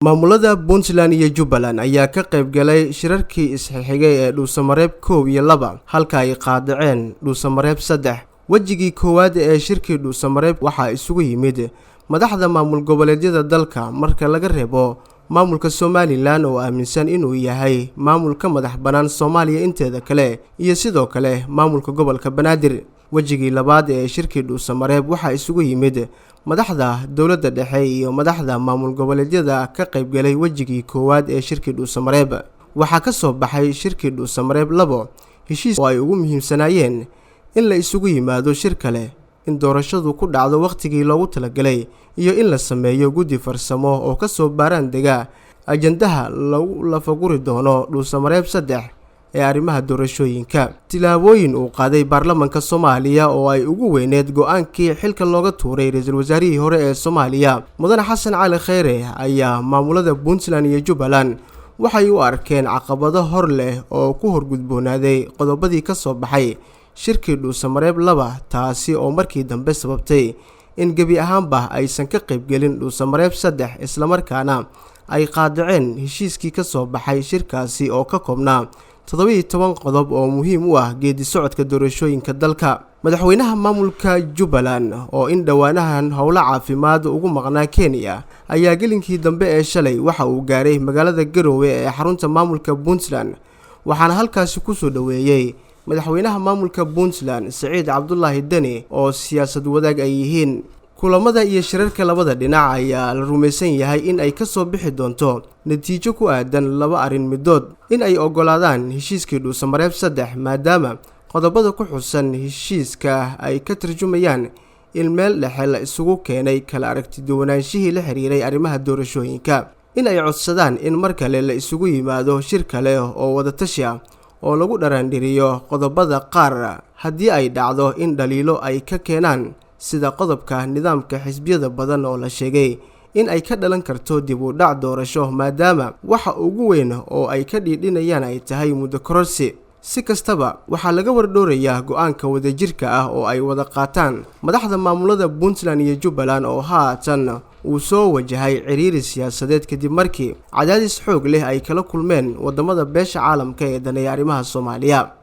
Maamulada Puntland iyo Jubbaland ayaa ka qayb galay shirarkii isxigxigay ee Dhuusamareeb 1 iyo 2 halka ay qaadaceen Dhuusamareeb 3. Wajigii koowaad ee shirkii Dhuusamareeb waxaa isugu yimid madaxda maamul goboleedyada dalka marka laga reebo maamulka Somaliland oo aaminsan inuu yahay maamulka madax banaan Soomaaliya inteeda kale iyo sidoo kale maamulka gobolka Banaadir. Wajigii labaad ee shirkii Dhuusamareeb waxaa isugu yimid madaxda dawladda dhexe iyo madaxda maamul goboleedyada ka qayb galay wajigii koowaad ee shirkii Dhuusamareeb. Waxaa ka soo baxay shirkii Dhuusamareeb 2 heshiis oo ay ugu muhiimsanaayeen in la isugu yimaado shir kale, in doorashadu ku dhacdo waqtigii loogu talagalay iyo in la sameeyo guddi farsamo oo ka soo baaraan dega ajandaha lagu lafaguri doono Dhuusamareeb 3 ee arrimaha doorashooyinka. Tilaabooyin uu qaaday baarlamaanka Soomaaliya oo ay ugu weyneed go'aankii xilka looga tuuray ra'iisul wasaarihii hore ee Soomaaliya Mudane Xasan Cali Kheyre ayaa maamulada Puntland iyo Jubbaland waxay u arkeen caqabado hor leh oo ku horgudboonaaday qodobadii ka soo baxay shirkii Dhuusamareeb 2, taasi oo markii dambe sababtay in gebi ahaanba aysan ka qayb gelin Dhuusamareeb 3 isla markaana ay qaadaceen heshiiskii ka soo baxay shirkaasi oo ka koobnaa 17 qodob oo muhiim u ah geedi socodka doorashooyinka dalka. Madaxweynaha maamulka Jubbaland oo in dhawaanahan howlo caafimaad ugu maqnaa Kenya ayaa gelinkii dambe ee shalay waxa uu gaaray magaalada Garowe ee xarunta maamulka Puntland, waxaana halkaasi ku soo dhaweeyay madaxweynaha maamulka Puntland Saciid Cabdullaahi Deni oo siyaasad wadaag ay yihiin. Kulamada iyo shirarka labada dhinac ayaa la rumaysan yahay in ay ka soo bixi doonto natiijo ku aadan laba arrin midood: in ay ogolaadaan heshiiskii Dhuusamareeb 3 maadaama qodobada ku xusan heshiiska ay ka tarjumayaan in meel dhexe la isugu keenay kala aragti duwanaanshihii la xiriiray arrimaha doorashooyinka, in ay codsadaan in mar kale la isugu yimaado shir kale oo wada tashi ah oo lagu dharaandhiriyo qodobada qaar haddii ay dhacdo in dhaliilo ay ka keenaan sida qodobka nidaamka xisbiyada badan oo la sheegay in ay ka dhalan karto dib u dhac doorasho maadaama waxa ugu weyn oo ay ka dhiidhinayaan ay tahay muddo kororsi. Si kastaba waxaa laga wardhoorayaa go'aanka wadajirka ah oo ay wada qaataan madaxda maamulada Puntland iyo Jubbaland oo haatan uu soo wajahay ciriiri siyaasadeed kadib markii cadaadis xoog leh ay kala kulmeen wadamada beesha caalamka ee daneeya arrimaha Soomaaliya.